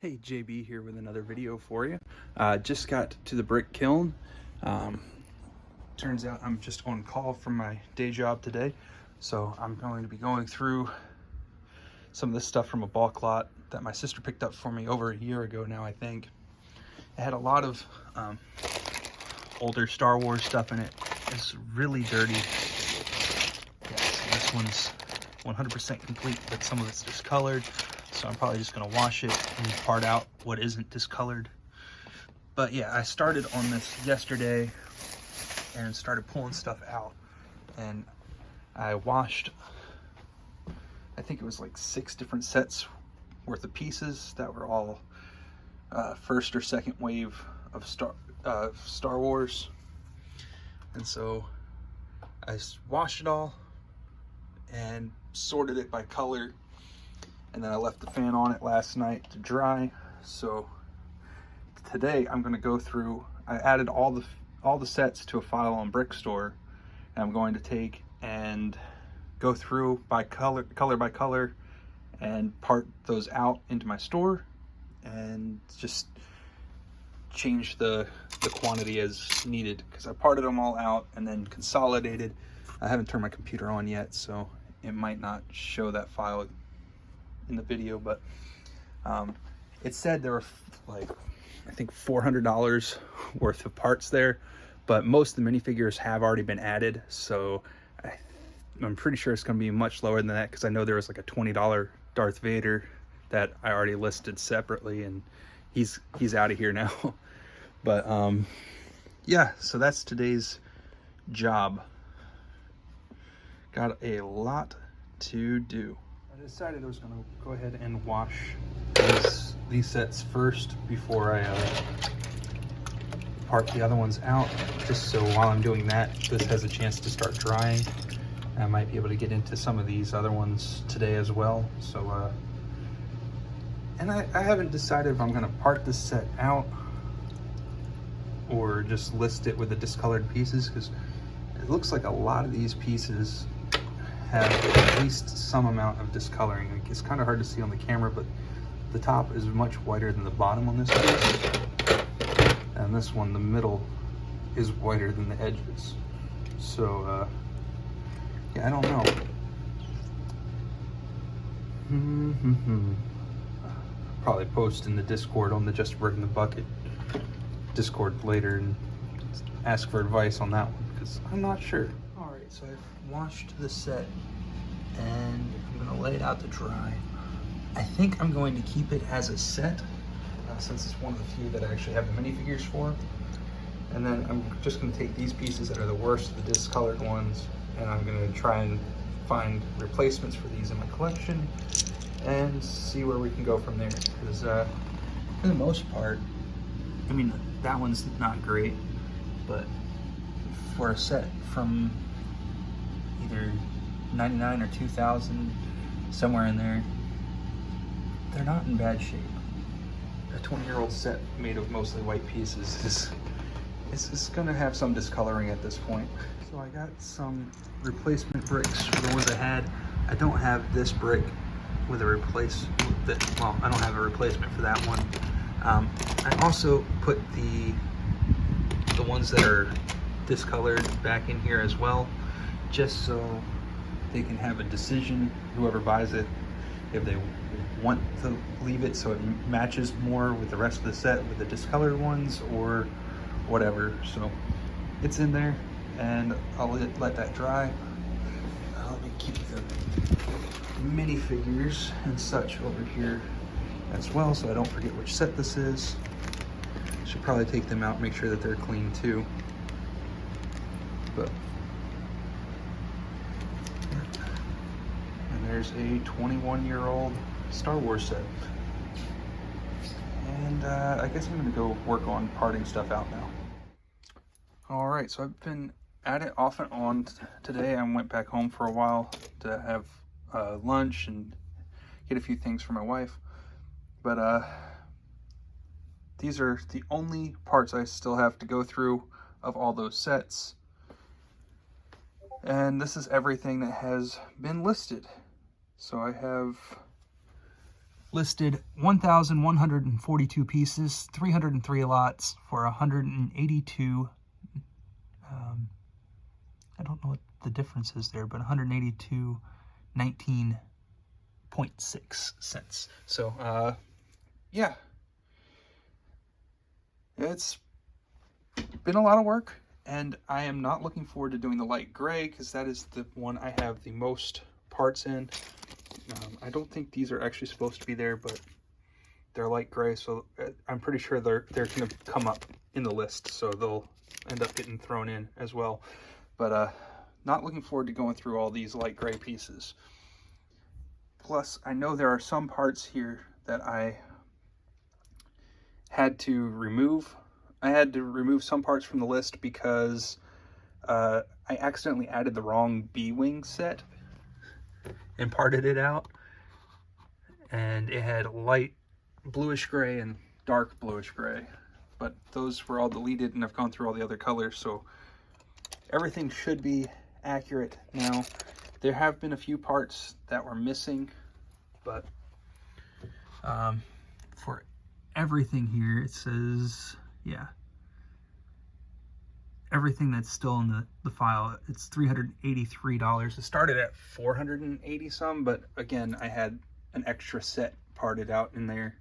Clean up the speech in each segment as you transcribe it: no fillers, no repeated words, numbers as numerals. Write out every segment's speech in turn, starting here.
Hey, JB here with another video for you. Just got to the brick kiln. Turns out I'm just on call from my day job today, so I'm going to be going through some of this stuff from a bulk lot that my sister picked up for me over a year ago now, I think. It had a lot of older Star Wars stuff in it. It's really dirty. Yes, this one's 100% complete, but some of it's discolored. So I'm probably just gonna wash it and part out what isn't discolored. But yeah, I started on this yesterday and started pulling stuff out. And I washed, I think it was like 6 different sets worth of pieces that were all first or second wave of Star Wars. And so I washed it all and sorted it by color. And then I left the fan on it last night to dry. So today I'm going to go through, I added all the sets to a file on Brickstore, and I'm going to take and go through by color by color and part those out into my store and just change the quantity as needed, because I parted them all out and then consolidated. I haven't turned my computer on yet, so it might not show that file in the video, but it said there were like, I think $400 worth of parts there, but most of the minifigures have already been added, so I'm pretty sure it's going to be much lower than that, because I know there was like a $20 Darth Vader that I already listed separately, and he's out of here now. But yeah, so that's today's job. Got a lot to do. I decided I was going to go ahead and wash these sets first before I part the other ones out, just so while I'm doing that, this has a chance to start drying. I might be able to get into some of these other ones today as well. So, and I haven't decided if I'm going to part this set out or just list it with the discolored pieces, because it looks like a lot of these pieces have at least some amount of discoloring. Like, it's kind of hard to see on the camera, but the top is much whiter than the bottom on this piece. And this one, the middle, is whiter than the edges. So, yeah, I don't know. Probably post in the Discord on the Just Brick in the Bucket Discord later and ask for advice on that one, because I'm not sure. Alright, so I've washed the set and I'm going to lay it out to dry. I think I'm going to keep it as a set, since it's one of the few that I actually have the minifigures for. And then I'm just going to take these pieces that are the worst, the discolored ones, and I'm going to try and find replacements for these in my collection and see where we can go from there. Because for the most part, I mean, that one's not great, but for a set from either 99 or 2000, somewhere in there, they're not in bad shape. A 20-year-old set made of mostly white pieces is gonna have some discoloring at this point. So I got some replacement bricks for the ones I had. I don't have this brick with a well, I don't have a replacement for that one. I also put the ones that are discolored back in here as well, just so they can have a decision, whoever buys it, if they want to leave it so it matches more with the rest of the set with the discolored ones or whatever. So it's in there, and I'll let that dry. Let me keep the minifigures and such over here as well, so I don't forget which set this is. Should probably take them out, make sure that they're clean too. But and there's a 21-year-old Star Wars set. And I guess I'm gonna go work on parting stuff out now. All right, so I've been at it off and on today. I went back home for a while to have lunch and get a few things for my wife. But these are the only parts I still have to go through of all those sets. And this is everything that has been listed. So I have listed 1,142 pieces, 303 lots for 182. I don't know what the difference is there, but 182.19.6 cents. So, yeah, it's been a lot of work, and I am not looking forward to doing the light gray because that is the one I have the most parts in. I don't think these are actually supposed to be there, but they're light gray, so I'm pretty sure they're going to come up in the list, so they'll end up getting thrown in as well. But not looking forward to going through all these light gray pieces. Plus, I know there are some parts here that I had to remove. I had to remove some parts from the list because I accidentally added the wrong B-wing set and parted it out, and it had light bluish gray and dark bluish gray, but those were all deleted, and I've gone through all the other colors, so everything should be accurate now. There have been a few parts that were missing, but for everything here it says, yeah, everything that's still in the file, it's $383. It started at 480 some, but again, I had an extra set parted out in there,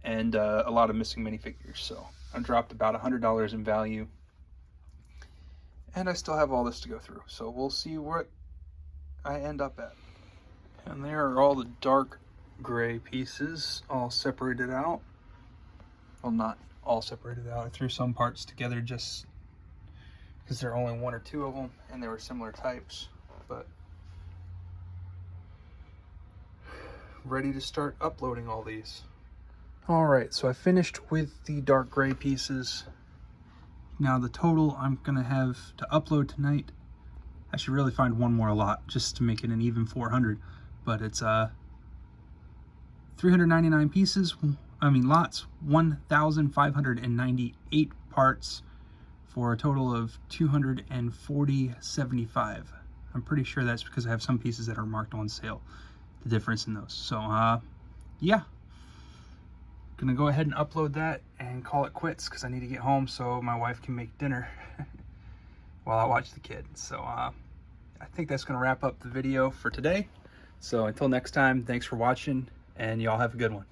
and a lot of missing minifigures, so I dropped about $100 in value, and I still have all this to go through, so we'll see what I end up at. And there are all the dark gray pieces all separated out. Well, not all separated out. I threw some parts together just because there are only one or two of them and they were similar types, but ready to start uploading all these. All right, so I finished with the dark gray pieces. Now the total I'm gonna have to upload tonight, I should really find one more lot just to make it an even 400, but it's 399 pieces, lots, 1,598 parts for a total of 240.75. I'm pretty sure that's because I have some pieces that are marked on sale, the difference in those. So yeah, gonna go ahead and upload that and call it quits because I need to get home so my wife can make dinner while I watch the kid. So I think that's gonna wrap up the video for today. So until next time, thanks for watching, and y'all have a good one.